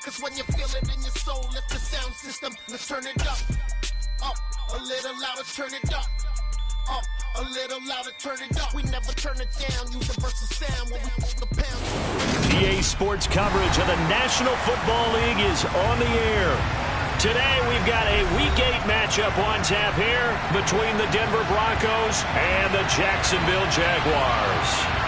Cause when you feel it in your soul, lift the sound system. Let's turn it up. Up, a little louder, turn it up. Up, a little louder, turn it up. We never turn it down, use a versus sound when we hold the pound. EA Sports coverage of the National Football League is on the air. Today we've got a Week 8 matchup on tap here between the Denver Broncos and the Jacksonville Jaguars.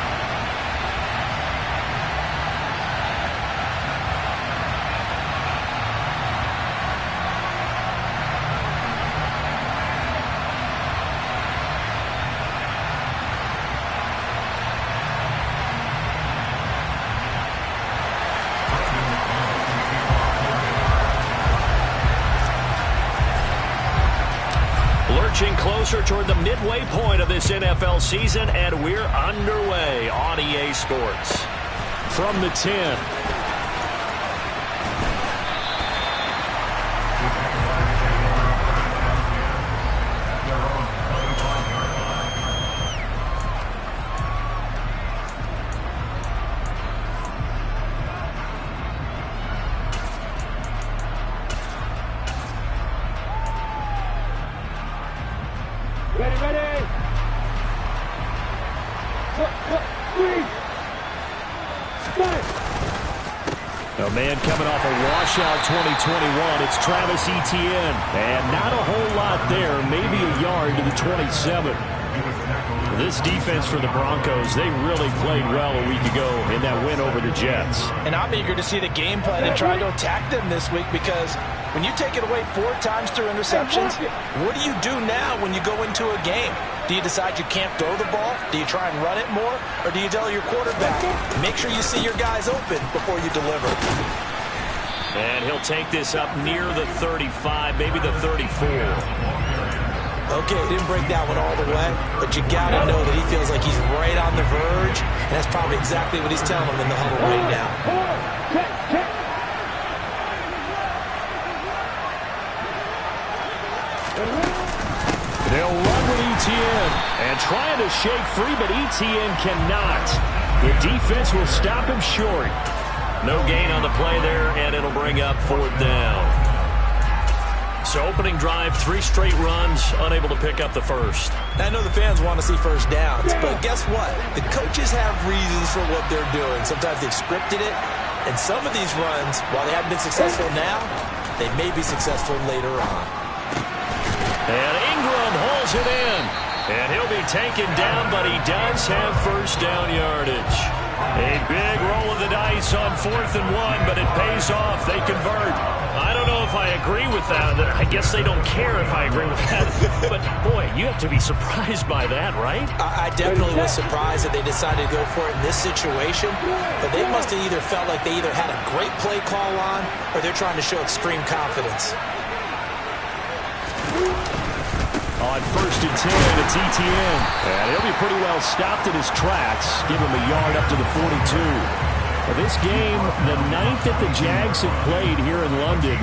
Closer toward the midway point of this NFL season, and we're underway on EA Sports. From the 10. A man coming off a washout 2021, it's Travis Etienne. And not a whole lot there, maybe a yard to the 27. This defense for the Broncos, they really played well a week ago in that win over the Jets. And I'm eager to see the game plan and try to attack them this week, because when you take it away 4 times through interceptions, what do you do now when you go into a game? Do you decide you can't throw the ball? Do you try and run it more? Or do you tell your quarterback, make sure you see your guys open before you deliver? And he'll take this up near the 35, maybe the 34. Okay, didn't break that one all the way, but you got to know that he feels like he's right on the verge, and that's probably exactly what he's telling them in the huddle right now. They'll run with Etienne and trying to shake free, but Etienne cannot. The defense will stop him short. No gain on the play there, and it'll bring up 4th down. So opening drive, 3 straight runs, unable to pick up the first. I know the fans want to see first downs, but guess what? The coaches have reasons for what they're doing. Sometimes they've scripted it, and some of these runs, while they haven't been successful now, they may be successful later on. And Ingram holds it in. And he'll be taken down, but he does have first down yardage. A big roll of the dice on 4th and 1, but it pays off. They convert. I don't know if I agree with that. I guess they don't care if I agree with that. But, boy, you have to be surprised by that, right? I definitely was surprised that they decided to go for it in this situation. But they must have either felt like they either had a great play call on, or they're trying to show extreme confidence. On 1st and 10, it's Etienne. And he'll be pretty well stopped in his tracks. Give him a yard up to the 42. This game, the 9th that the Jags have played here in London.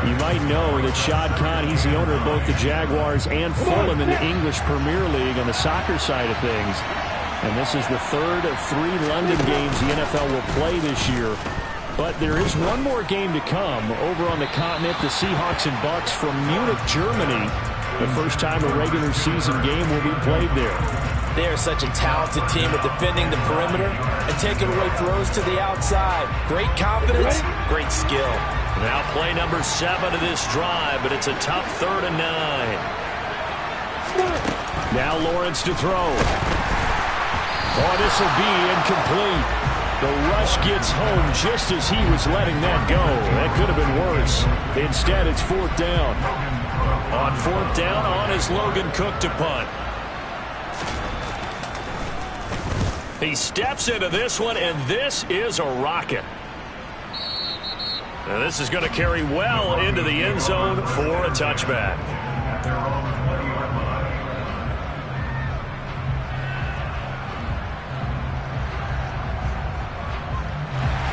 You might know that Shad Khan, he's the owner of both the Jaguars and Fulham in the English Premier League on the soccer side of things. And this is the 3rd of 3 London games the NFL will play this year. But there is one more game to come over on the continent. The Seahawks and Bucks from Munich, Germany. The first time a regular season game will be played there. They are such a talented team at defending the perimeter and taking away throws to the outside. Great confidence, great skill. Now play number 7 of this drive, but it's a tough 3rd and 9. Now Lawrence to throw. Oh, this will be incomplete. The rush gets home just as he was letting that go. That could have been worse. Instead, it's 4th down. On 4th down, on is Logan Cook to punt. He steps into this one, and this is a rocket. Now this is going to carry well into the end zone for a touchback.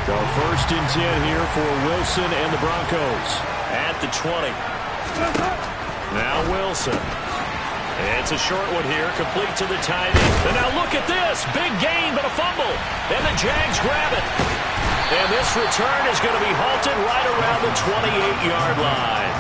So 1st and 10 here for Wilson and the Broncos at the 20. Now Wilson. It's a short one here, complete to the tight end. And now look at this. Big gain, but a fumble. And the Jags grab it. And this return is going to be halted right 28-yard line.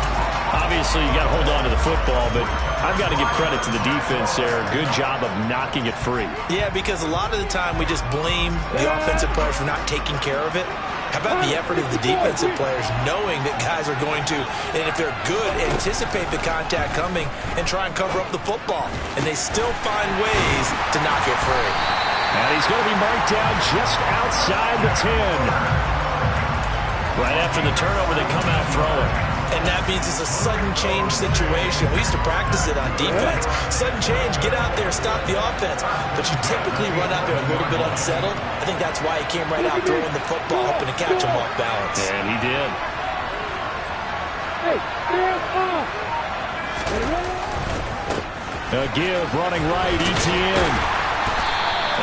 Obviously, you got to hold on to the football, but I've got to give credit to the defense there. Good job of knocking it free. Yeah, because a lot of the time we just blame the offensive players for not taking care of it. How about the effort of the defensive players knowing that guys are going to, and if they're good, anticipate the contact coming and try and cover up the football. And they still find ways to knock it free. And he's going to be marked down just outside the 10. Right after the turnover, they come out throwing. And that means it's a sudden change situation. We used to practice it on defense. Sudden change, get out there, stop the offense. But you typically run out there a little bit unsettled. I think that's why he came right out throwing the football, hoping to catch him off balance. And he did. A give, running right, ETN.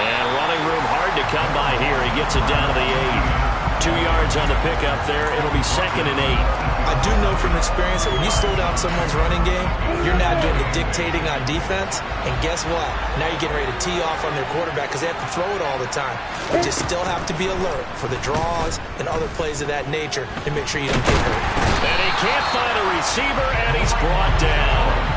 And running room hard to come by here. He gets it down to the 8. 2 yards on the pickup there. It'll be 2nd and 8. I do know from experience that when you slow down someone's running game, you're not doing the dictating on defense. And guess what? Now you're getting ready to tee off on their quarterback because they have to throw it all the time. But you still have to be alert for the draws and other plays of that nature and make sure you don't get hurt. And he can't find a receiver, and he's brought down.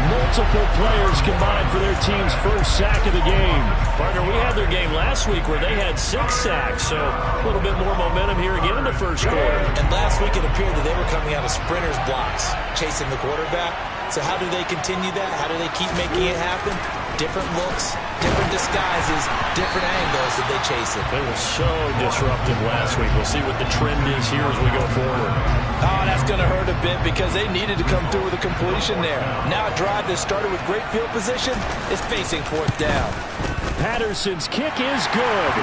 Multiple players combined for their team's first sack of the game. Partner, we had their game last week where they had 6 sacks, so a little bit more momentum here again in the first quarter. And last week it appeared that they were coming out of sprinters blocks, chasing the quarterback. So how do they continue that? How do they keep making it happen? Different looks, different disguises, different angles that they chase it. They were so disruptive last week. We'll see what the trend is here as we go forward. Oh, that's going to hurt a bit because they needed to come through with a completion there. Now a drive that started with great field position is facing 4th down. Patterson's kick is good.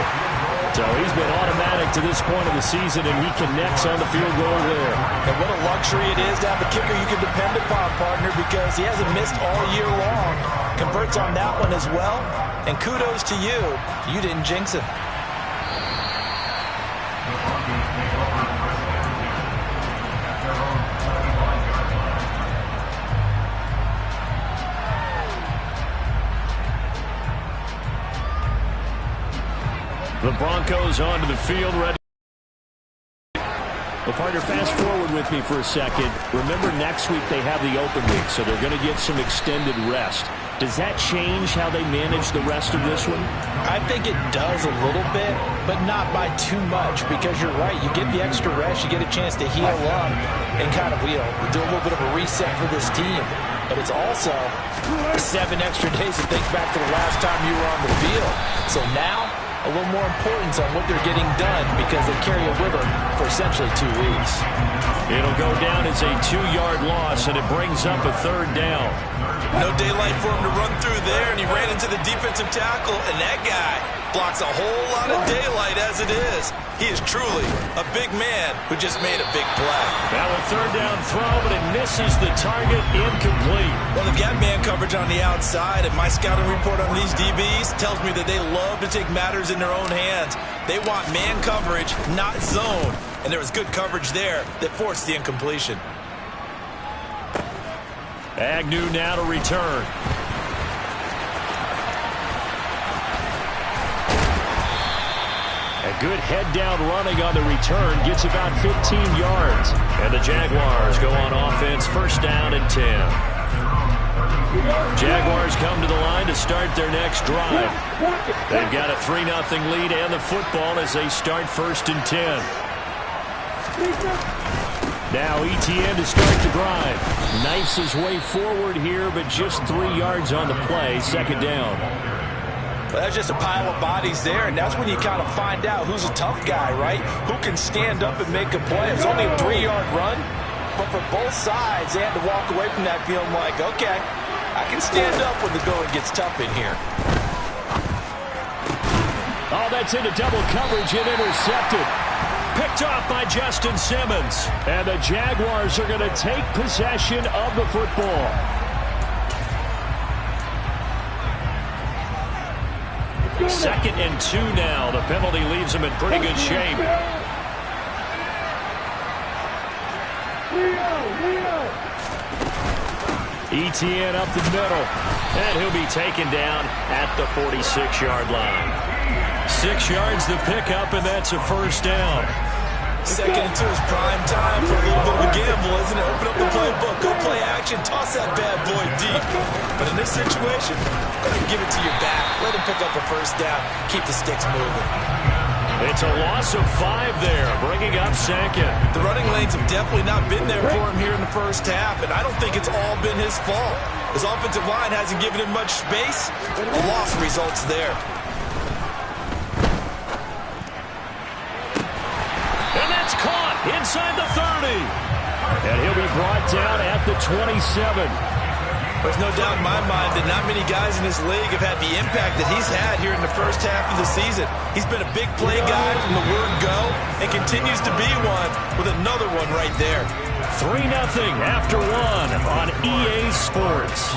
So he's been automatic to this point of the season, and he connects on the field goal there. And what a luxury it is to have a kicker you can depend upon, partner, because he hasn't missed all year long. Converts on that one as well. And kudos to you. You didn't jinx him. The Broncos onto the field, ready. Well, partner, fast forward with me for a second. Remember, next week they have the open week, so they're going to get some extended rest. Does that change how they manage the rest of this one? I think it does a little bit, but not by too much, because you're right. You get the extra rest, you get a chance to heal up and kind of, do a little bit of a reset for this team. But it's also 7 extra days to think back to the last time you were on the field. So now, a little more importance on what they're getting done because they carry it with them for essentially 2 weeks. It'll go down as a 2-yard loss, and it brings up a 3rd down. No daylight for him to run through there, and he ran into the defensive tackle, and that guy blocks a whole lot of daylight as it is. He is truly a big man who just made a big play. Now a 3rd down throw, but it misses the target, incomplete. Well, they've got man coverage on the outside, and my scouting report on these DBs tells me that they love to take matters in their own hands. They want man coverage, not zone, and there was good coverage there that forced the incompletion. Agnew now to return. A good head-down running on the return gets about 15 yards. And the Jaguars go on offense, 1st down and 10. Jaguars come to the line to start their next drive. They've got a 3-0 lead and the football as they start 1st and 10. Now ETN to start the drive. Knifes his way forward here, but just 3 yards on the play. 2nd down. Well, that's just a pile of bodies there, and that's when you kind of find out who's a tough guy, right? Who can stand up and make a play. It's only a 3-yard run, but for both sides, they had to walk away from that feeling like, okay, I can stand up when the going gets tough in here. Oh, that's into double coverage and intercepted. Picked off by Justin Simmons. And the Jaguars are going to take possession of the football. Second and 2 now. The penalty leaves them in pretty good shape. ETN up the middle. And he'll be taken down at the 46-yard line. 6 yards the pickup, and that's a 1st down. 2nd and 2 is prime time for a little gamble, isn't it? Open up the playbook, go play action, toss that bad boy deep. But in this situation, go ahead and give it to your back. Let him pick up a first down. Keep the sticks moving. It's a loss of 5 there, bringing up second. The running lanes have definitely not been there for him here in the first half, and I don't think it's all been his fault. His offensive line hasn't given him much space. The loss results there. And that's caught inside the 30. And he'll be brought down at the 27. There's no doubt in my mind that not many guys in this league have had the impact that he's had here in the first half of the season. He's been a big play guy from the word go and continues to be one with another one right there. 3-0 after 1 on EA Sports.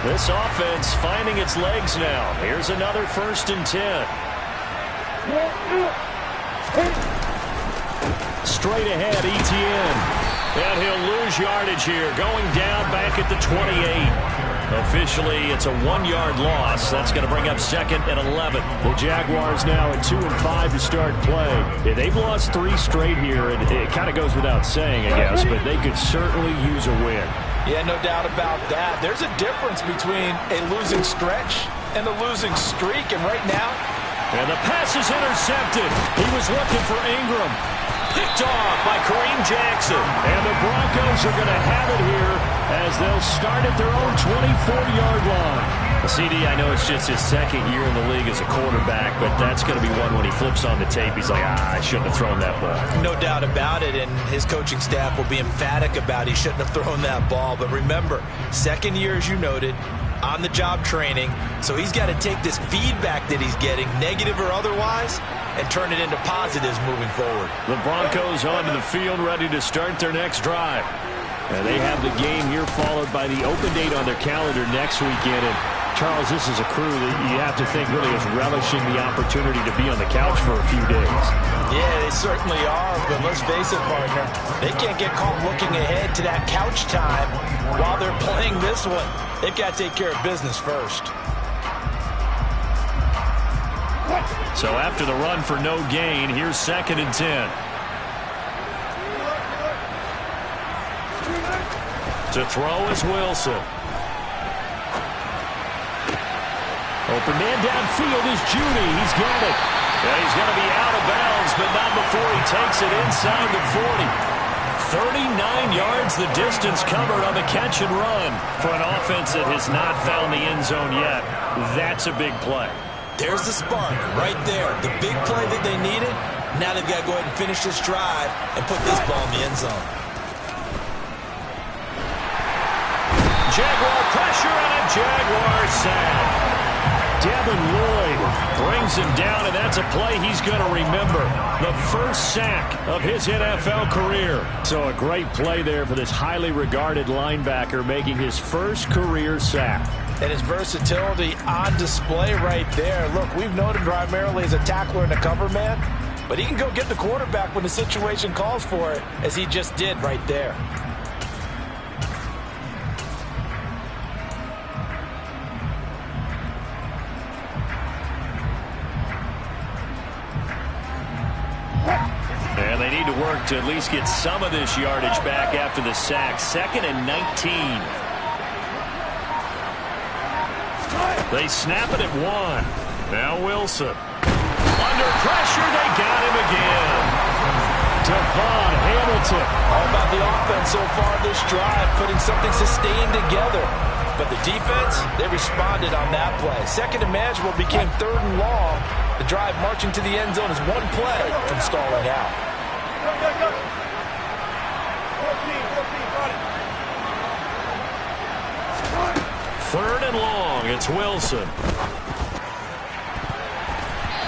This offense finding its legs now. Here's another 1st and 10. Straight ahead, Etienne. And he'll lose yardage here, going down back at the 28. Officially, it's a 1-yard loss. That's going to bring up 2nd and 11. The Jaguars now at 2-5 to start play. Yeah, they've lost 3 straight here, and it kind of goes without saying, I guess, but they could certainly use a win. Yeah, no doubt about that. There's a difference between a losing stretch and a losing streak, and right now... And the pass is intercepted. He was looking for Ingram. Picked off by Kareem Jackson. And the Broncos are going to have it here as they'll start at their own 24-yard line. CD, I know it's just his 2nd year in the league as a quarterback, but that's going to be one when he flips on the tape. He's like, I shouldn't have thrown that ball. No doubt about it, and his coaching staff will be emphatic about he shouldn't have thrown that ball. But remember, 2nd year, as you noted, on-the-job training, so he's got to take this feedback that he's getting, negative or otherwise, and turn it into positives moving forward. The Broncos onto the field, ready to start their next drive. And they have the game here followed by the open date on their calendar next weekend. And Charles, this is a crew that you have to think really is relishing the opportunity to be on the couch for a few days. Yeah, they certainly are, but let's face it, partner, they can't get caught looking ahead to that couch time while they're playing this one. They've got to take care of business first. So after the run for no gain, here's 2nd and 10. To throw is Wilson. Open man downfield is Judy. He's got it. Yeah, he's going to be out of bounds, but not before he takes it inside the 40. 39 yards the distance covered on the catch and run for an offense that has not found the end zone yet. That's a big play. There's the spark right there. The big play that they needed. Now they've got to go ahead and finish this drive and put this ball in the end zone. Jaguar pressure and a Jaguar sack. Devin Lloyd brings him down, and that's a play he's going to remember. The first sack of his NFL career. So a great play there for this highly regarded linebacker making his first career sack. And his versatility on display right there. Look, we've known him primarily as a tackler and a cover man, but he can go get the quarterback when the situation calls for it, as he just did right there. And they need to work to at least get some of this yardage back after the sack. 2nd and 19. They snap it at 1. Now Wilson. Under pressure, they got him again. Devon Hamilton. All about the offense so far this drive, putting something sustained together. But the defense, they responded on that play. 2nd and manageable became 3rd and long. The drive marching to the end zone is one play from stalling out. 3rd and long. It's Wilson.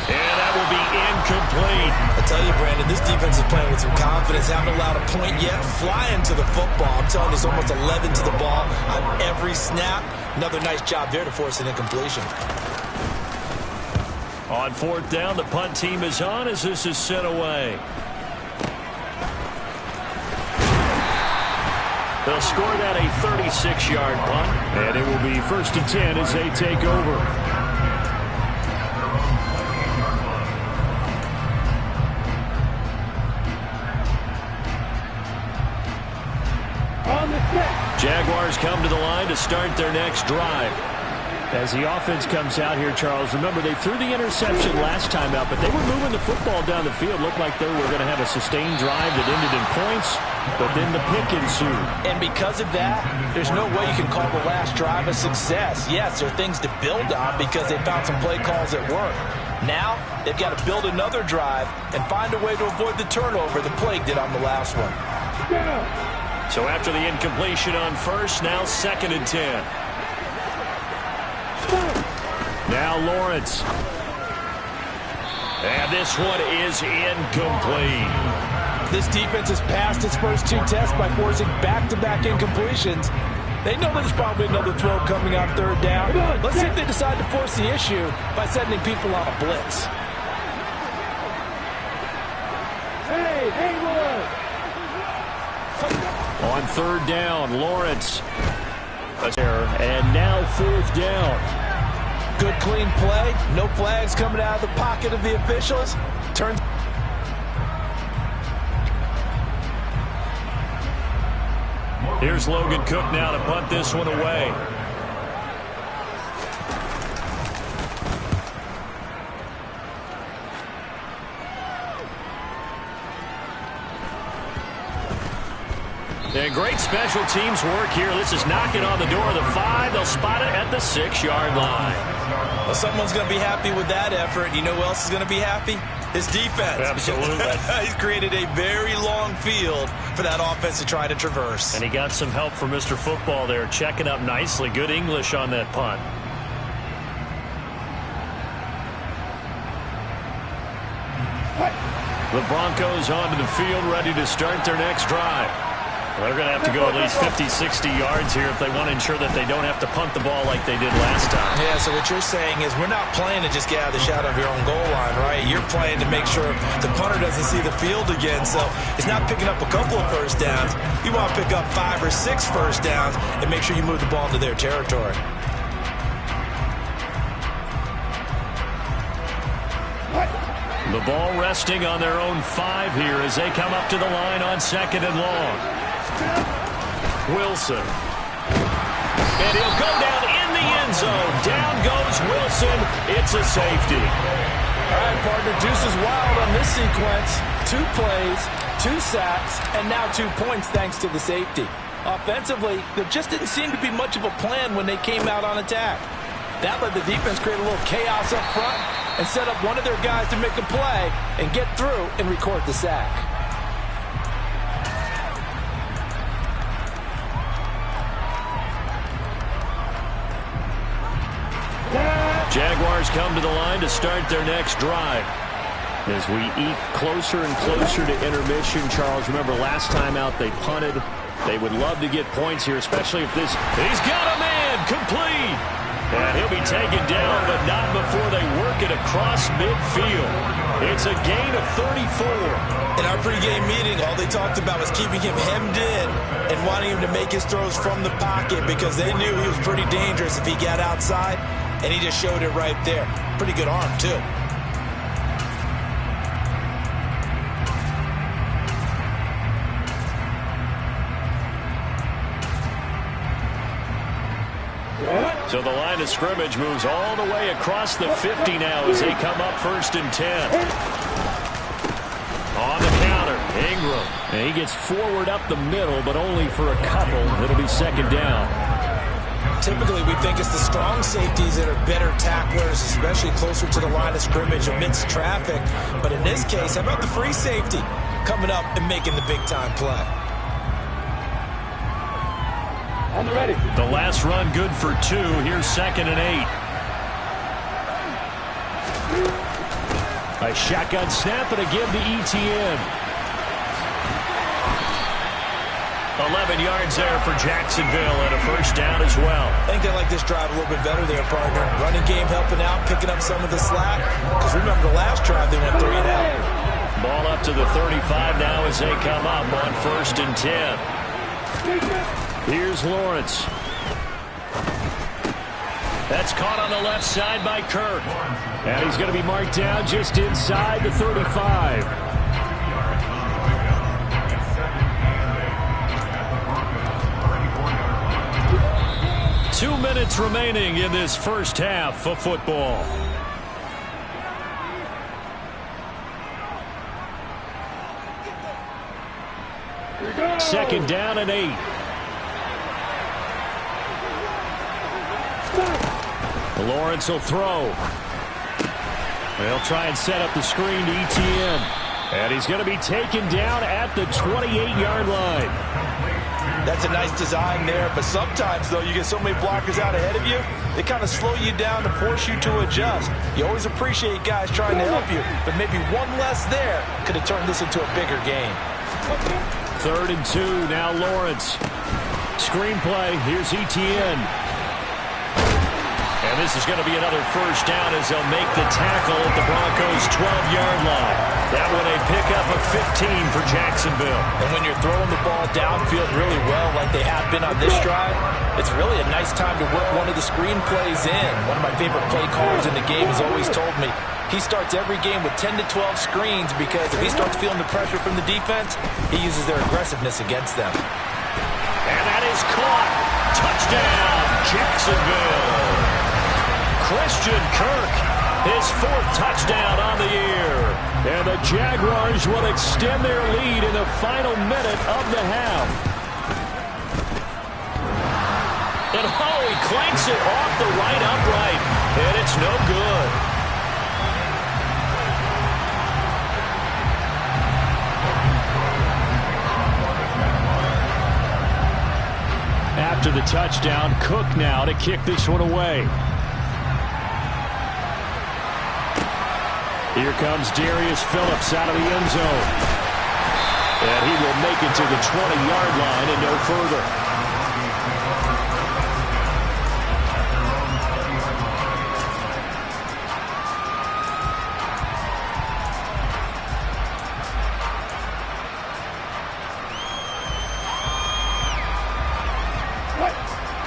And that will be incomplete. I tell you, Brandon, this defense is playing with some confidence. Haven't allowed a point yet. Flying to the football. I'm telling you, it's almost 11 to the ball on every snap. Another nice job there to force an incompletion. On 4th down, the punt team is on as this is sent away. They'll score that a 36-yard punt, and it will be 1st and 10 as they take over. Jaguars come to the line to start their next drive. As the offense comes out here, Charles, remember they threw the interception last time out, but they were moving the football down the field. Looked like they were going to have a sustained drive that ended in points, but then the pick ensued. And because of that, there's no way you can call the last drive a success. Yes, there are things to build on because they found some play calls that work. Now, they've got to build another drive and find a way to avoid the turnover the Plague did on the last one. So after the incompletion on first, now 2nd and 10. Now Lawrence. And this one is incomplete. This defense has passed its first 2 tests by forcing back-to-back incompletions. They know there's probably another throw coming on 3rd down. Let's see if they decide to force the issue by sending people on a blitz. Hey, Haywood! On 3rd down, Lawrence. And now 4th down. Good, clean play. No flags coming out of the pocket of the officials. Here's Logan Cook now to punt this one away. And great special teams work here. This is knocking on the door of the 5. They'll spot it at the 6-yard line. Well, someone's going to be happy with that effort. You know who else is going to be happy? His defense. Absolutely. He's created a very long field for that offense to try to traverse. And he got some help from Mr. Football there, checking up nicely. Good English on that punt. The Broncos onto the field, ready to start their next drive. They're going to have to go at least 50, 60 yards here if they want to ensure that they don't have to punt the ball like they did last time. Yeah, so what you're saying is we're not playing to just get out of the shadow of your own goal line, right? You're playing to make sure the punter doesn't see the field again. So it's not picking up a couple of first downs. You want to pick up 5 or 6 first downs and make sure you move the ball into their territory. The ball resting on their own 5 here as they come up to the line on 2nd and long. Wilson. And he'll go down in the end zone. Down goes Wilson. It's a safety. All right, partner, deuce is wild on this sequence. 2 plays, 2 sacks, and now 2 points thanks to the safety. Offensively, there just didn't seem to be much of a plan when they came out on attack. That let the defense create a little chaos up front and set up one of their guys to make a play and get through and record the sack. Jaguars come to the line to start their next drive. As we eke closer and closer to intermission, Charles, remember last time out they punted. They would love to get points here, especially if this... He's got a man! Complete! And he'll be taken down, but not before they work it across midfield. It's a gain of 34. In our pregame meeting, all they talked about was keeping him hemmed in and wanting him to make his throws from the pocket because they knew he was pretty dangerous if he got outside, and he just showed it right there. Pretty good arm, too. So the line of scrimmage moves all the way across the 50 now as they come up 1st and 10. On the counter, Ingram. And he gets forward up the middle, but only for a couple. It'll be 2nd down. Typically, we think it's the strong safeties that are better tacklers, especially closer to the line of scrimmage amidst traffic. But in this case, how about the free safety coming up and making the big-time play? Ready. The last run good for 2. Here's 2nd and 8. A shotgun snap and a give to ETN. 11 yards there for Jacksonville and a 1st down as well. I think they like this drive a little bit better there, partner. Running game helping out, picking up some of the slack. Because remember the last drive they went 3 and out. Ball up to the 35 now as they come up on 1st and 10. Here's Lawrence. That's caught on the left side by Kirk. And he's going to be marked down just inside the 35. Two minutes remaining in this first half of football. Second down and 8. Lawrence will throw. They'll try and set up the screen to ETN. And he's going to be taken down at the 28-yard line. That's a nice design there, but sometimes, though, you get so many blockers out ahead of you, they kind of slow you down to force you to adjust. You always appreciate guys trying to help you, but maybe one less there could have turned this into a bigger game. 3rd and 2, now Lawrence. Screenplay, here's ETN. And this is going to be another first down as they'll make the tackle at the Broncos' 12-yard line. That one a pickup of 15 for Jacksonville. And when you're throwing the ball downfield really well like they have been on this drive, it's really a nice time to work one of the screen plays in. One of my favorite play callers in the game has always told me he starts every game with 10 to 12 screens because if he starts feeling the pressure from the defense, he uses their aggressiveness against them. And that is caught. Touchdown, Jacksonville. Christian Kirk, his 4th touchdown on the year. And the Jaguars will extend their lead in the final minute of the half. And he clanks it off the right upright. And it's no good. After the touchdown, Cook now to kick this one away. Here comes Darius Phillips out of the end zone. And he will make it to the 20-yard line and no further.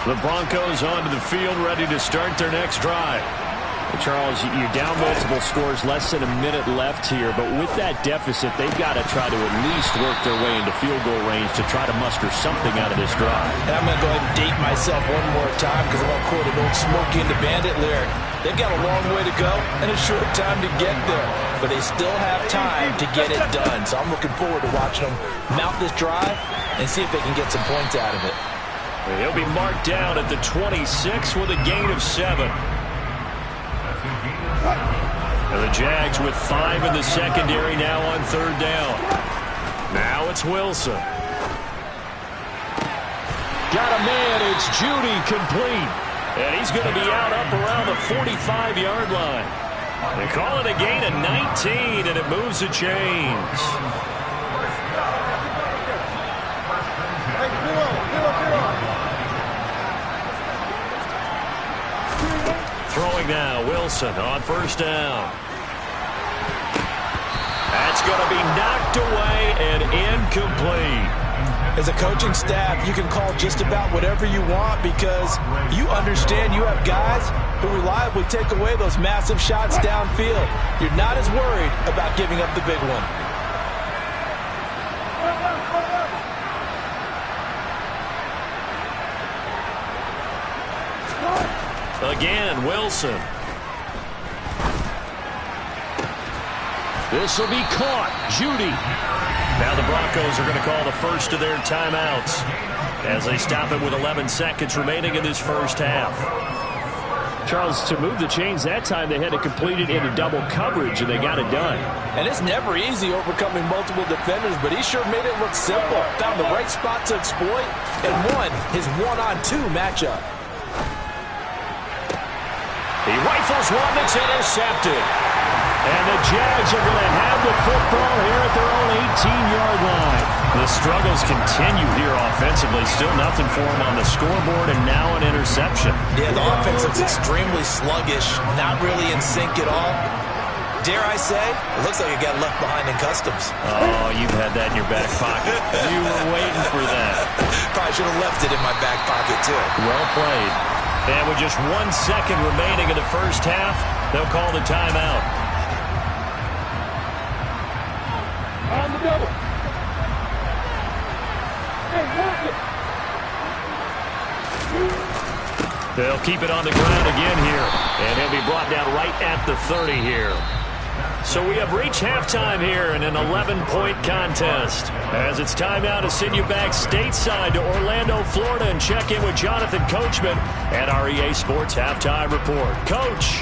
The Broncos onto the field, ready to start their next drive. Charles, you're down multiple scores, less than a minute left here, but with that deficit, they've got to try to at least work their way into field goal range to try to muster something out of this drive. And I'm going to go ahead and date myself one more time because I want to quote an old Smokey and the Bandit lyric. They've got a long way to go and a short time to get there, but they still have time to get it done. So I'm looking forward to watching them mount this drive and see if they can get some points out of it. He'll be marked down at the 26 with a gain of 7. And the Jags with 5 in the secondary now on 3rd down. Now it's Wilson. Got a man, it's Judy complete. And he's going to be out up around the 45-yard line. They call it a gain of 19, and it moves the chains. Throwing now, Wilson on 1st down. That's going to be knocked away and incomplete. As a coaching staff, you can call just about whatever you want because you understand you have guys who reliably take away those massive shots downfield. You're not as worried about giving up the big one. Again, Wilson. This will be caught. Judy. Now the Broncos are going to call the first of their timeouts as they stop it with 11 seconds remaining in this first half. Charles, to move the chains that time, they had to complete it into double coverage, and they got it done. And it's never easy overcoming multiple defenders, but he sure made it look simple. Found the right spot to exploit and won his one-on-two matchup. He rifles one that's intercepted. And the Jags are going to have the football here at their own 18-yard line. The struggles continue here offensively. Still nothing for them on the scoreboard, and now an interception. Yeah, the offense looks extremely sluggish, not really in sync at all. dare I say, it looks like it got left behind in customs. Oh, you've had that in your back pocket. You were waiting for that. Probably should have left it in my back pocket, too. Well played. And with just 1 second remaining in the first half, they'll call the timeout. On the double. Hey, watch it. They'll keep it on the ground again here. And he'll be brought down right at the 30 here. So we have reached halftime here in an 11-point contest. As it's time now to send you back stateside to Orlando, Florida, and check in with Jonathan Coachman at our EA Sports Halftime Report. Coach.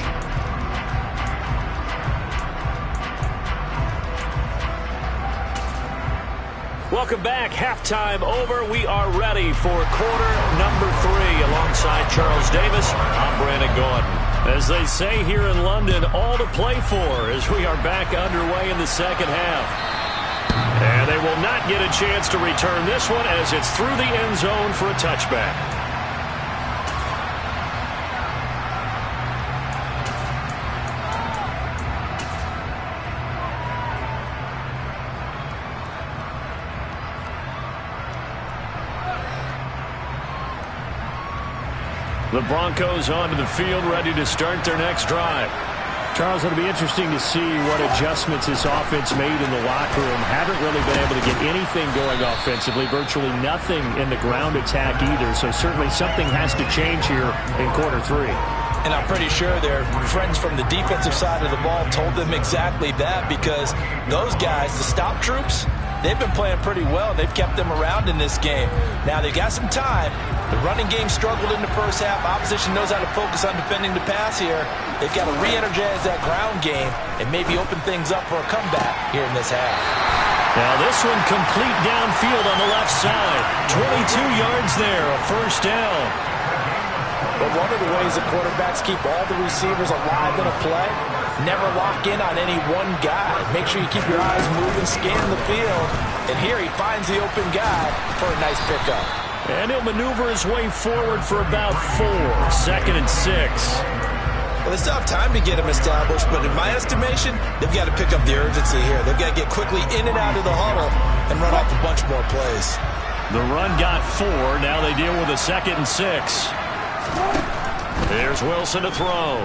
Welcome back. Halftime over. We are ready for quarter number 3. Alongside Charles Davis, I'm Brandon Gordon. As they say here in London, all to play for as we are back underway in the second half. And they will not get a chance to return this one as it's through the end zone for a touchback. The Broncos onto the field, ready to start their next drive. Charles, it'll be interesting to see what adjustments this offense made in the locker room. Haven't really been able to get anything going offensively, virtually nothing in the ground attack either. So certainly something has to change here in quarter 3. And I'm pretty sure their friends from the defensive side of the ball told them exactly that, because those guys, the stop troops, they've been playing pretty well. They've kept them around in this game. Now they've got some time. The running game struggled in the first half. Opposition knows how to focus on defending the pass here. They've got to re-energize that ground game and maybe open things up for a comeback here in this half. Now this one complete downfield on the left side. 22 yards there, a first down. But one of the ways the quarterbacks keep all the receivers alive in a play, never lock in on any one guy. Make sure you keep your eyes moving, scan the field. And here he finds the open guy for a nice pickup. And he'll maneuver his way forward for about 4. 2nd and 6. Well, they still have time to get him established, but in my estimation, they've got to pick up the urgency here. They've got to get quickly in and out of the huddle and run off a bunch more plays. The run got 4. Now they deal with a 2nd and 6. There's Wilson to throw.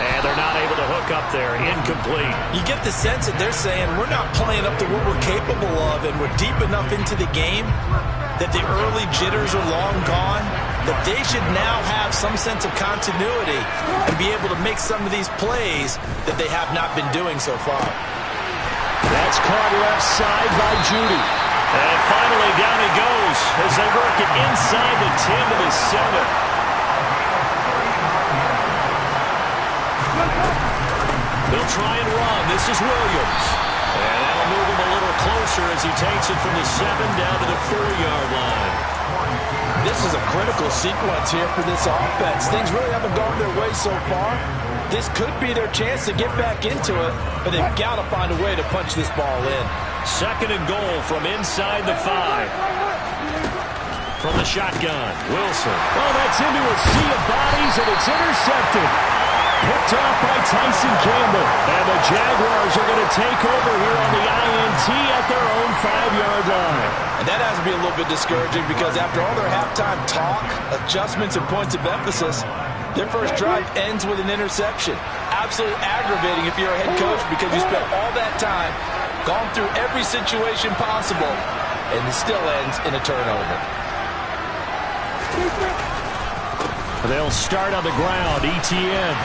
And they're not able to hook up there. Incomplete. You get the sense that they're saying we're not playing up to what we're capable of, and we're deep enough into the game that the early jitters are long gone, that they should now have some sense of continuity and be able to make some of these plays that they have not been doing so far. That's caught left side by Judy. And finally down he goes as they work it inside the 10 to the 7. They'll try and run. This is Williams. And that'll move him a little closer as he takes it from the 7 down to the 4-yard line. This is a critical sequence here for this offense. Things really haven't gone their way so far. This could be their chance to get back into it, but they've got to find a way to punch this ball in. 2nd and goal from inside the 5. From the shotgun, Wilson. Oh, that's into a sea of bodies, and it's intercepted. Picked off by Tyson Campbell. And the Jaguars are going to take over here on the INT at their own 5-yard line. And that has to be a little bit discouraging, because after all their halftime talk, adjustments, and points of emphasis, their first drive ends with an interception. Absolutely aggravating if you're a head coach, because you spent all that time, gone through every situation possible, and it still ends in a turnover. They'll start on the ground. ETN.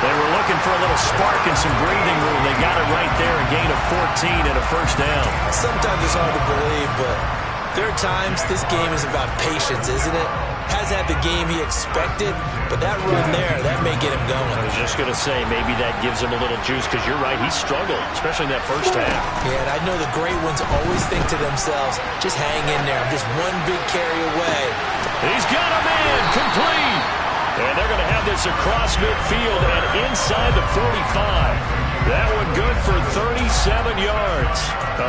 They were looking for a little spark and some breathing room. They got it right there, a gain of 14 and a first down. Sometimes it's hard to believe, but there are times this game is about patience, isn't it? Has had the game he expected, but that run there, that may get him going. I was just going to say, maybe that gives him a little juice, because you're right, he struggled, especially in that first half. Yeah, and I know the great ones always think to themselves, just hang in there, I'm just one big carry away. He's got a man, complete. And they're going to have this across midfield and inside the 45. That one good for 36 7 yards.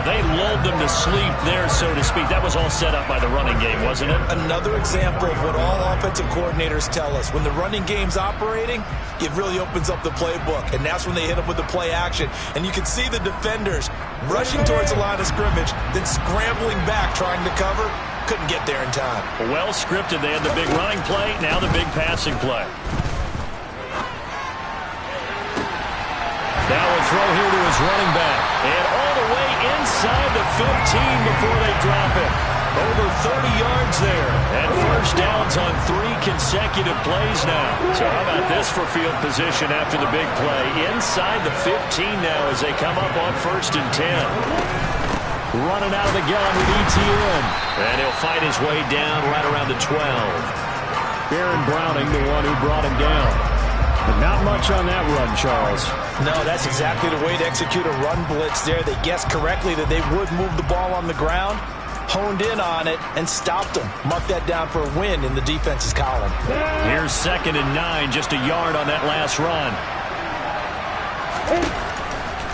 They lulled them to sleep there, so to speak. That was all set up by the running game, wasn't it? Another example of what all offensive coordinators tell us. When the running game's operating, it really opens up the playbook, and that's when they hit them with the play action. And you can see the defenders rushing towards the line of scrimmage, then scrambling back trying to cover. Couldn't get there in time. Well scripted. They had the big running play, now the big passing play. Now a throw here to his running back. And all the way inside the 15 before they drop it. Over 30 yards there. And first downs on 3 consecutive plays now. So how about this for field position after the big play? Inside the 15 now as they come up on 1st and 10. Running out of the gun with ETN. And he'll fight his way down right around the 12. Aaron Browning, the one who brought him down. But not much on that run, Charles. No, that's exactly the way to execute a run blitz there. They guessed correctly that they would move the ball on the ground, honed in on it, and stopped them. Mark that down for a win in the defense's column. Here's 2nd and 9, just a yard on that last run.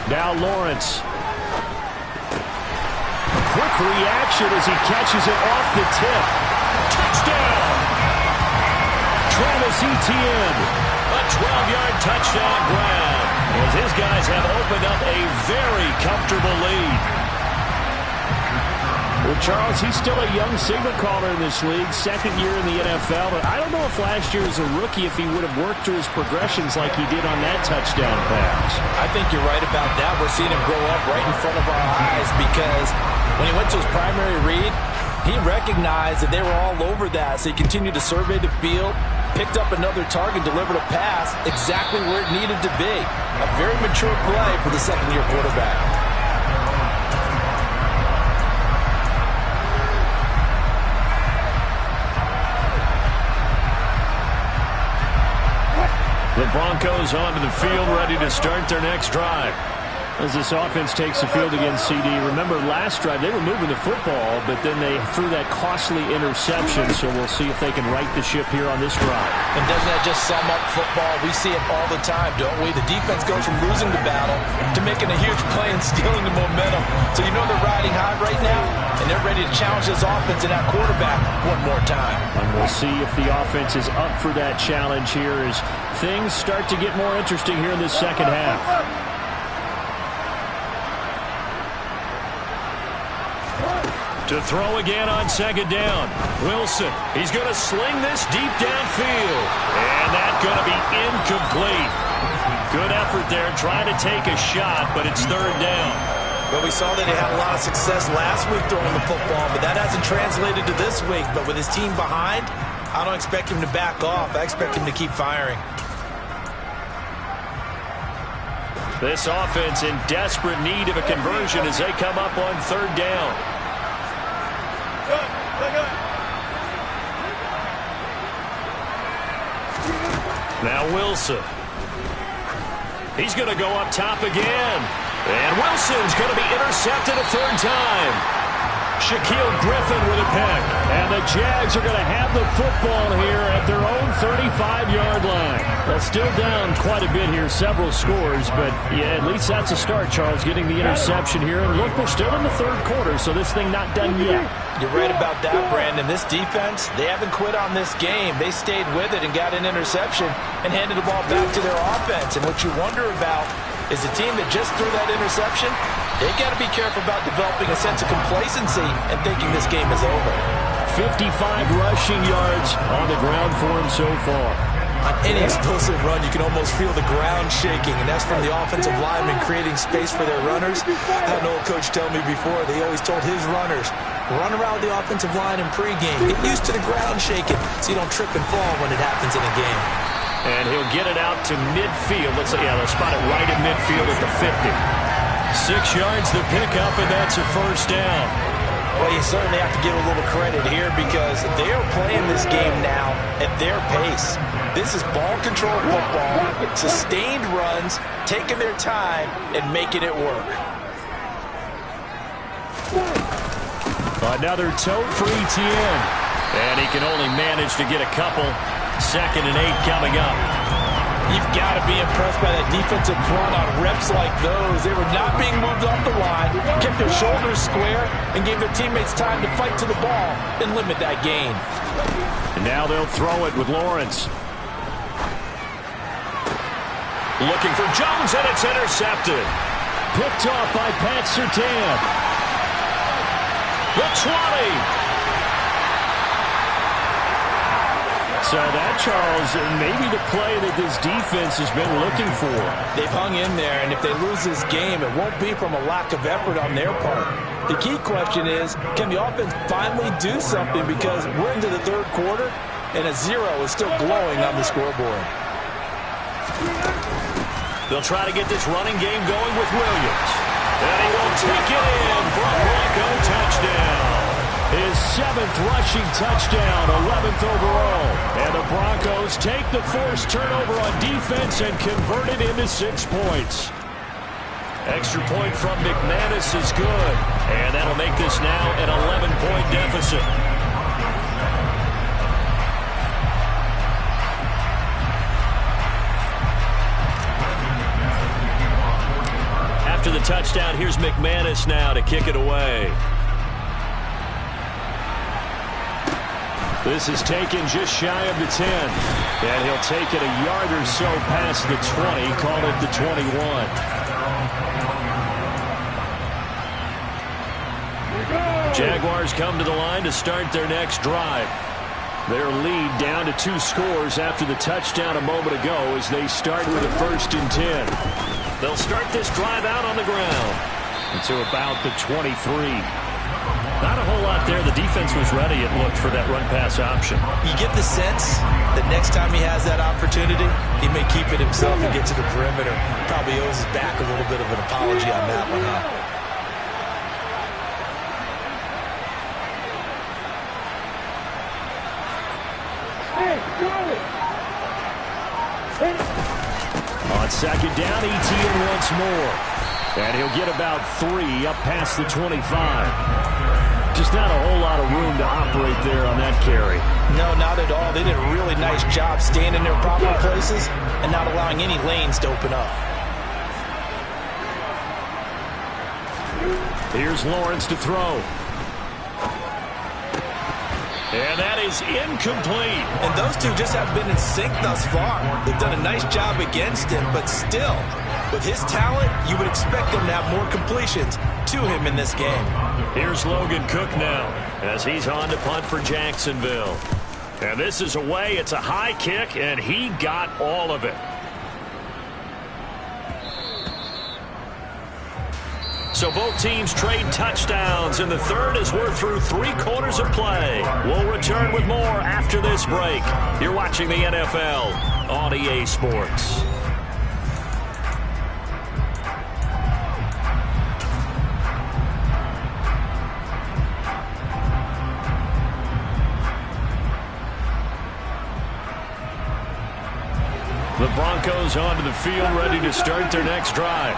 Now Lawrence. Quick reaction as he catches it off the tip. Touchdown! Travis Etienne. A 12-yard touchdown grab as his guys have opened up a very comfortable lead. Well, Charles, he's still a young signal caller in this league, 2nd year in the NFL, but I don't know if last year as a rookie if he would have worked through his progressions like he did on that touchdown pass. I think you're right about that. We're seeing him grow up right in front of our eyes because when he went to his primary read, he recognized that they were all over that, so he continued to survey the field, picked up another target, delivered a pass exactly where it needed to be. A very mature play for the 2nd-year quarterback. The Broncos onto the field, ready to start their next drive. As this offense takes the field against CD. Remember, last drive, they were moving the football, but then they threw that costly interception, so we'll see if they can right the ship here on this drive. And doesn't that just sum up football? We see it all the time, don't we? The defense goes from losing the battle to making a huge play and stealing the momentum. So you know they're riding high right now, and they're ready to challenge this offense and that quarterback one more time. And we'll see if the offense is up for that challenge here as things start to get more interesting here in the second half. To throw again on 2nd down. Wilson, he's going to sling this deep downfield. And that's going to be incomplete. Good effort there trying to take a shot, but it's 3rd down. Well, we saw that he had a lot of success last week throwing the football, but that hasn't translated to this week. But with his team behind, I don't expect him to back off. I expect him to keep firing. This offense in desperate need of a conversion as they come up on 3rd down. Now Wilson. He's going to go up top again. And Wilson's going to be intercepted a 3rd time. Shaquille Griffin with a pick. And the Jags are going to have the football here at their own 35-yard line. They're still down quite a bit here, several scores. But, yeah, at least that's a start, Charles, getting the interception here. And look, we're still in the 3rd quarter, so this thing not done yet. You're right about that, Brandon. This defense, they haven't quit on this game. They stayed with it and got an interception and handed the ball back to their offense. And what you wonder about is the team that just threw that interception, they got to be careful about developing a sense of complacency and thinking this game is over. 55 rushing yards on the ground for him so far. On any explosive run, you can almost feel the ground shaking, and that's from the offensive linemen creating space for their runners. I had an old coach tell me before, they always told his runners, run around the offensive line in pregame. Get used to the ground shaking so you don't trip and fall when it happens in a game. And he'll get it out to midfield. Let's spot it right in midfield at the 50. 6 yards the pickup, and that's a 1st down. Well, you certainly have to give a little credit here because they are playing this game now at their pace. This is ball control football, sustained runs, taking their time, and making it work. Another tote for Etienne. And he can only manage to get a couple. 2nd and 8 coming up. You've got to be impressed by that defensive front on reps like those. They were not being moved off the line, kept their shoulders square, and gave their teammates time to fight to the ball and limit that gain. And now they'll throw it with Lawrence. Looking for Jones, and it's intercepted. Picked off by Pat Surtain. The 20. So that, Charles, maybe the play that this defense has been looking for. They've hung in there, and if they lose this game, it won't be from a lack of effort on their part. The key question is, can the offense finally do something, because we're into the third quarter, and a 0 is still glowing on the scoreboard. They'll try to get this running game going with Williams. And he will take it in for a Bronco touchdown. His 7th rushing touchdown, 11th overall. And the Broncos take the forced turnover on defense and convert it into 6 points. Extra point from McManus is good. And that'll make this now an 11-point deficit. After the touchdown, here's McManus now to kick it away. This is taken just shy of the 10. And he'll take it a yard or so past the 20, call it the 21. Jaguars come to the line to start their next drive. Their lead down to 2 scores after the touchdown a moment ago as they start with a 1st and 10. They'll start this drive out on the ground to about the 23. Not a whole lot there. The defense was ready, it looked, for that run-pass option. You get the sense that next time he has that opportunity, he may keep it himself and get to the perimeter. Probably owes his back a little bit of an apology on that one, huh? On 2nd down, ETN once more. And he'll get about 3 up past the 25. Just not a whole lot of room to operate there on that carry. No, not at all. They did a really nice job staying in their proper places and not allowing any lanes to open up. Here's Lawrence to throw. And that is incomplete. And those two just have been in sync thus far. They've done a nice job against him, but still, with his talent, you would expect them to have more completions to him in this game. Here's Logan Cook now as he's on to punt for Jacksonville. And this is away. It's a high kick, and he got all of it. So both teams trade touchdowns, and the third as we're through 3 quarters of play. We'll return with more after this break. You're watching the NFL on EA Sports. The Broncos onto the field, ready to start their next drive.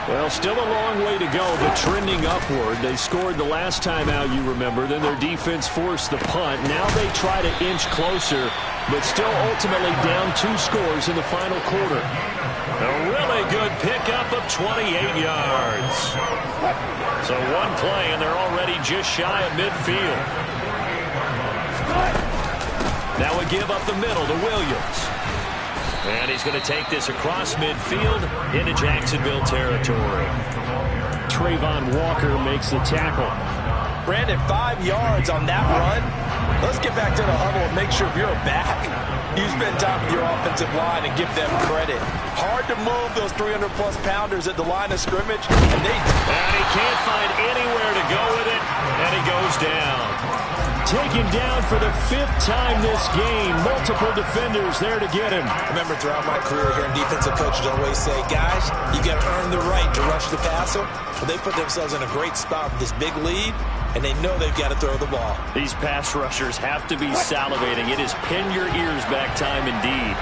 Well, still a long way to go, but trending upward. They scored the last time out, you remember. Then their defense forced the punt. Now they try to inch closer, but still ultimately down 2 scores in the final quarter. A really good pickup of 28 yards. So one play, and they're already just shy of midfield. Now a give up the middle to Williams. And he's going to take this across midfield into Jacksonville territory. Trayvon Walker makes the tackle. Brandon, 5 yards on that run. Let's get back to the huddle and make sure you're back. You spend time with your offensive line and give them credit. Hard to move those 300-plus pounders at the line of scrimmage. And he can't find anywhere to go with it, and he goes down. Taken down for the 5th time this game. Multiple defenders there to get him. I remember throughout my career here in defensive coaches always say, guys, you got to earn the right to rush the passer. Well, they put themselves in a great spot with this big lead, and they know they've got to throw the ball. These pass rushers have to be salivating. It is pin your ears back time indeed.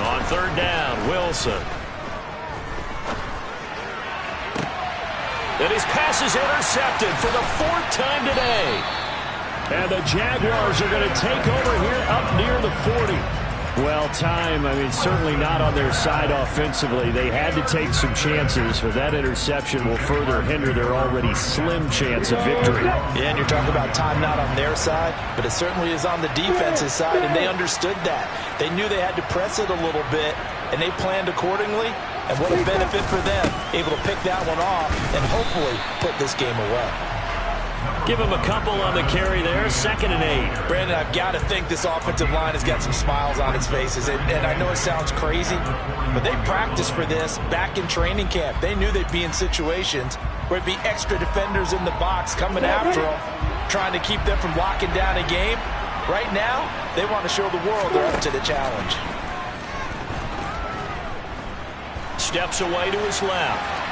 On 3rd down, Wilson. And his pass is intercepted for the 4th time today. And the Jaguars are going to take over here up near the 40. Well, time, certainly not on their side offensively. They had to take some chances, but that interception will further hinder their already slim chance of victory. Yeah, and you're talking about time not on their side, but it certainly is on the defense's side, and they understood that. They knew they had to press it a little bit, and they planned accordingly, and what a benefit for them, able to pick that one off and hopefully put this game away. Give him a couple on the carry there, 2nd and 8. Brandon, I've got to think this offensive line has got some smiles on its faces. And I know it sounds crazy, but they practiced for this back in training camp. They knew they'd be in situations where it'd be extra defenders in the box coming after them, trying to keep them from locking down a game. Right now, they want to show the world they're up to the challenge. Steps away to his left.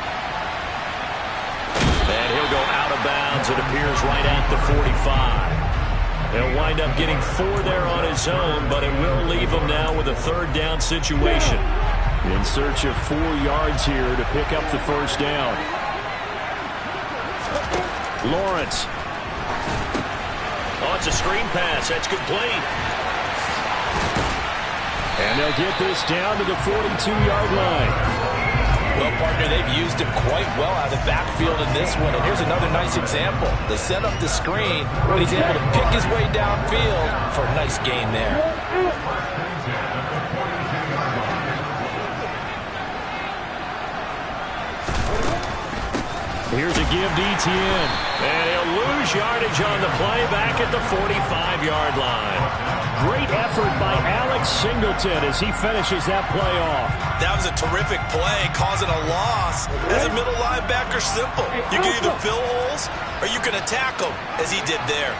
And he'll go out of bounds. It appears right at the 45. He'll wind up getting 4 there on his own, but it will leave him now with a 3rd down situation. In search of 4 yards here to pick up the 1st down. Lawrence. Oh, it's a screen pass. That's complete. And they'll get this down to the 42-yard line. Well, partner, they've used him quite well out of the backfield in this one. And here's another nice example. They set up the screen, and he's able to pick his way downfield for a nice gain there. Here's a give to ETN. And he'll lose yardage on the play back at the 45-yard line. Great effort by Alex Singleton as he finishes that play off. That was a terrific play, causing a loss. As a middle linebacker, simple. You can either fill holes or you can attack them, as he did there.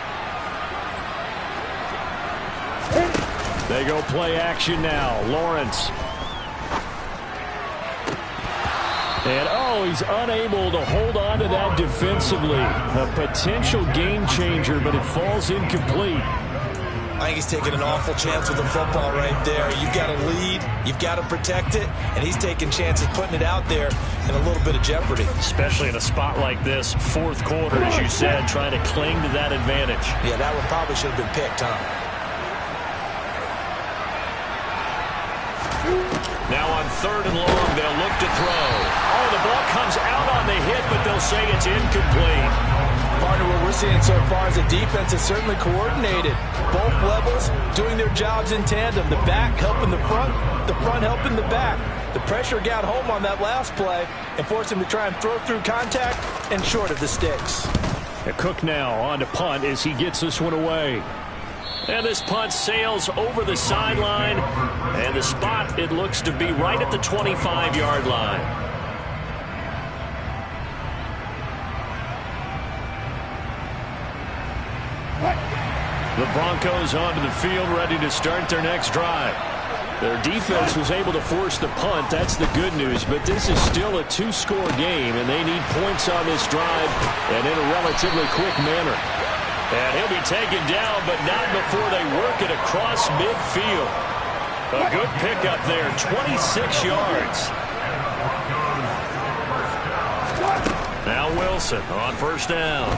They go play action now. Lawrence. And, he's unable to hold on to that defensively. A potential game changer, but it falls incomplete. I think he's taking an awful chance with the football right there. You've got to lead, you've got to protect it, and he's taking chances putting it out there in a little bit of jeopardy. Especially in a spot like this, 4th quarter, as you said, trying to cling to that advantage. Yeah, that one probably should have been picked, huh? Now on 3rd and long, they'll look to throw. Oh, the ball comes out on the hit, but they'll say it's incomplete. Partner, what we're seeing so far is the defense is certainly coordinated. Both levels doing their jobs in tandem. The back helping the front helping the back. The pressure got home on that last play and forced him to try and throw through contact and short of the sticks. Cook now on to punt as he gets this one away. And this punt sails over the sideline. And the spot, it looks to be right at the 25-yard line. The Broncos onto the field, ready to start their next drive. Their defense was able to force the punt. That's the good news. But this is still a 2-score game, and they need points on this drive and in a relatively quick manner. And he'll be taken down, but not before they work it across midfield. A good pickup there, 26 yards. Now Wilson on 1st down.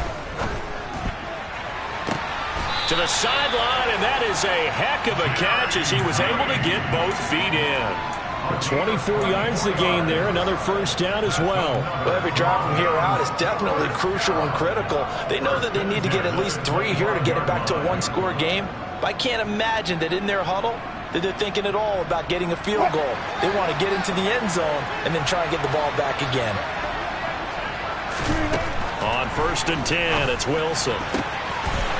To the sideline, and that is a heck of a catch as he was able to get both feet in. 24 yards to gain there, another 1st down as well. Well, every drive from here out is definitely crucial and critical. They know that they need to get at least 3 here to get it back to a 1-score game. But I can't imagine that in their huddle that they're thinking at all about getting a field goal. They want to get into the end zone and then try and get the ball back again. On 1st and 10, it's Wilson.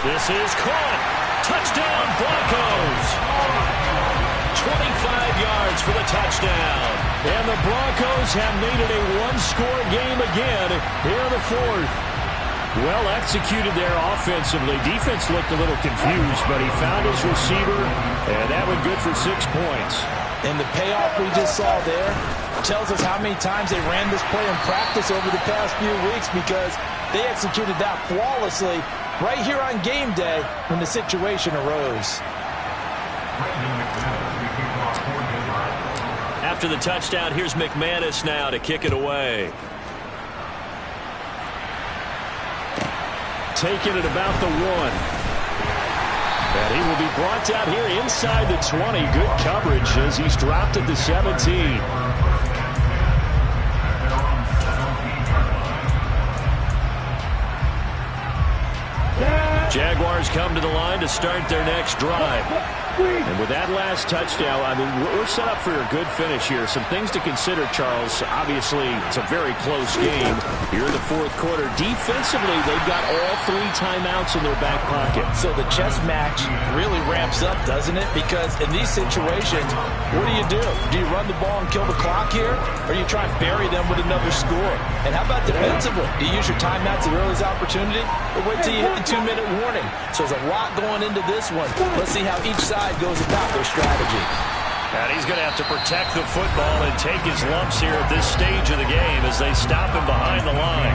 This is caught. Touchdown, Broncos. 25 yards for the touchdown. And the Broncos have made it a 1-score game again here in the 4th. Well executed there offensively. Defense looked a little confused, but he found his receiver, and that went good for 6 points. And the payoff we just saw there tells us how many times they ran this play in practice over the past few weeks, because they executed that flawlessly right here on game day when the situation arose. After the touchdown, here's McManus now to kick it away. Taking it about the 1. And he will be brought down here inside the 20. Good coverage as he's dropped at the 17. Jaguars come to the line to start their next drive. And with that last touchdown, I mean, we're set up for a good finish here. Some things to consider, Charles. Obviously, it's a very close game here in the fourth quarter. Defensively, they've got all 3 timeouts in their back pocket. So the chess match really ramps up, doesn't it? Because in these situations, what do? Do you run the ball and kill the clock here? Or you try and bury them with another score? And how about defensively? Do you use your timeouts at earliest opportunity? Or wait till you hit the 2-minute warning? So there's a lot going into this one. Let's see how each side goes about their strategy. And he's going to have to protect the football and take his lumps here at this stage of the game as they stop him behind the line.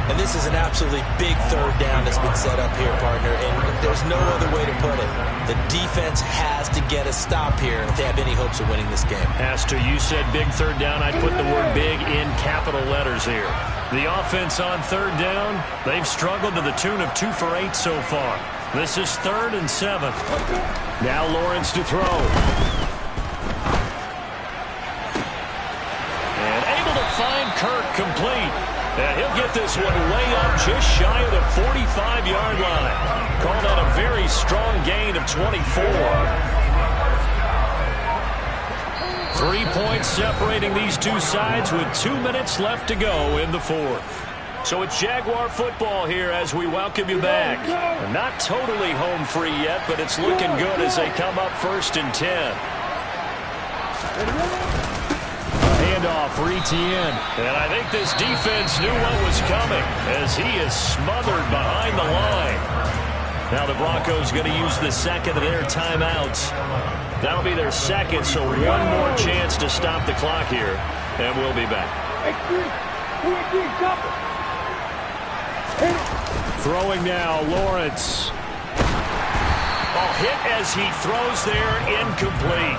And this is an absolutely big third down that's been set up here, partner, and there's no other way to put it. The defense has to get a stop here if they have any hopes of winning this game. As to you said big third down, I'd put the word big in capital letters here. The offense on third down, they've struggled to the tune of 2 for 8 so far. This is 3rd and 7. Now Lawrence to throw. And able to find Kirk complete. And he'll get this one way up just shy of the 45-yard line. Call that a very strong gain of 24. 3 points separating these two sides with 2 minutes left to go in the fourth. So it's Jaguar football here as we welcome you back. Not totally home free yet, but it's looking good as they come up 1st and 10. Handoff for Etienne. And I think this defense knew what was coming as he is smothered behind the line. Now the Broncos going to use the second of their timeouts. That'll be their second, so one more chance to stop the clock here. And we'll be back. Throwing now, Lawrence. Hit as he throws there, incomplete.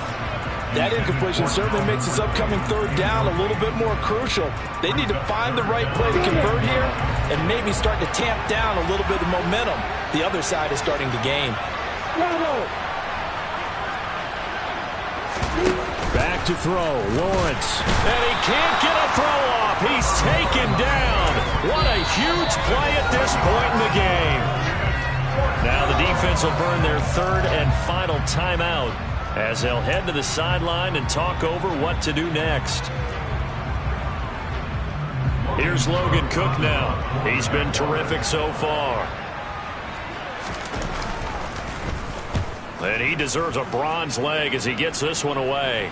That incompletion certainly makes this upcoming third down a little bit more crucial. They need to find the right play to convert here and maybe start to tamp down a little bit of momentum. The other side is starting to gain. Back to throw, Lawrence. And he can't get a throw off. He's taken down. What a huge play at this point in the game. Now the defense will burn their 3rd and final timeout as they'll head to the sideline and talk over what to do next. Here's Logan Cook now. He's been terrific so far. And he deserves a bronze leg as he gets this one away.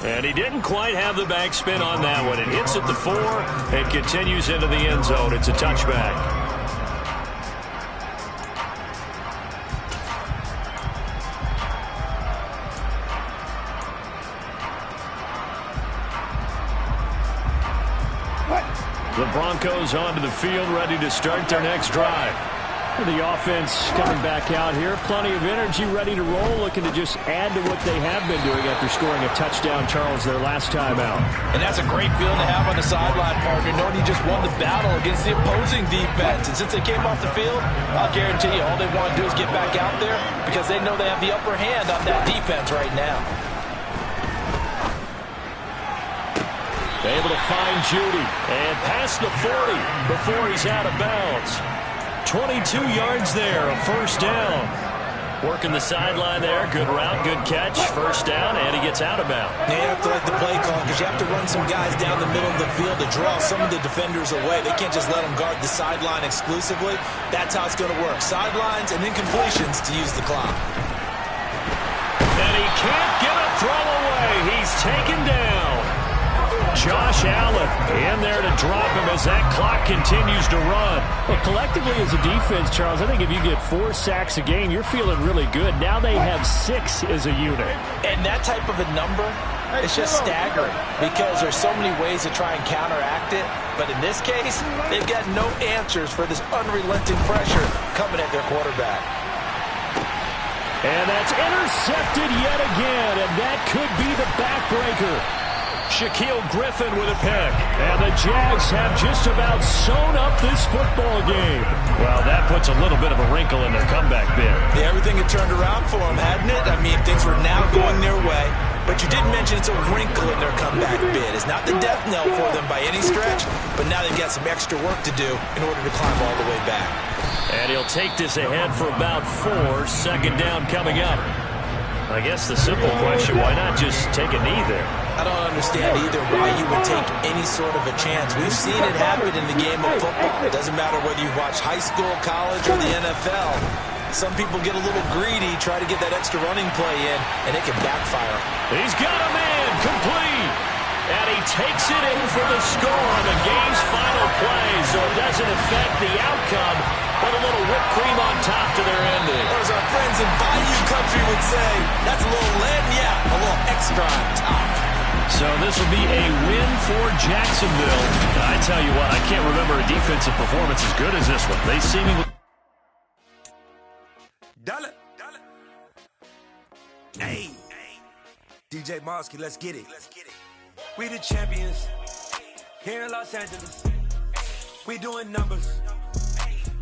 And he didn't quite have the backspin on that one. It hits at the 4 and continues into the end zone. It's a touchback. The Broncos onto the field, ready to start their next drive. The offense coming back out here. Plenty of energy, ready to roll, looking to just add to what they have been doing after scoring a touchdown, Charles, their last time out. And that's a great feeling to have on the sideline, partner, knowing you just won the battle against the opposing defense. And since they came off the field, I'll guarantee you all they want to do is get back out there because they know they have the upper hand on that defense right now. Able to find Judy and past the 40 before he's out of bounds. 22 yards there, a first down. Working the sideline there. Good route, good catch. First down, and he gets out of bounds. Now you have to like the play call because you have to run some guys down the middle of the field to draw some of the defenders away. They can't just let them guard the sideline exclusively. That's how it's going to work. Sidelines and then completions to use the clock. And he can't get a throw away. He's taken down. Josh Allen in there to drop him as that clock continues to run. Well, collectively as a defense, Charles, I think if you get 4 sacks a game, you're feeling really good. Now they have 6 as a unit. And that type of a number, it's just staggering because there's so many ways to try and counteract it. But in this case, they've got no answers for this unrelenting pressure coming at their quarterback. And that's intercepted yet again, and that could be the backbreaker. Shaquille Griffin with a pick. And the Jags have just about sewn up this football game. Well, that puts a little bit of a wrinkle in their comeback bid. Yeah, everything had turned around for them, hadn't it? I mean, things were now going their way. But you did mention it's a wrinkle in their comeback bid. It's not the death knell for them by any stretch, but now they've got some extra work to do in order to climb all the way back. And he'll take this ahead for about 4. Second down coming up. I guess the simple question, why not just take a knee there? I don't understand either why you would take any sort of a chance. We've seen it happen in the game of football. It doesn't matter whether you watch high school, college, or the NFL. Some people get a little greedy, try to get that extra running play in, and it can backfire. He's got a man, complete. And he takes it in for the score on the game's final play, so it doesn't affect the outcome, but a little whipped cream on top to their ending. Or as our friends in Bayou Country would say, that's a little lagniappe, a little extra on top. So this will be a win for Jacksonville. I tell you what, I can't remember a defensive performance as good as this one. They seemingly... Hey, DJ Mosky, let's get it. We the champions here in Los Angeles. We doing numbers.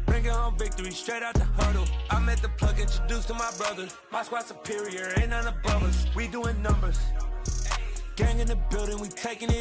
Bringing home victory straight out the huddle. I met the plug, introduced to my brother. My squad superior, ain't none above us. We doing numbers. Gang in the building, we taking it.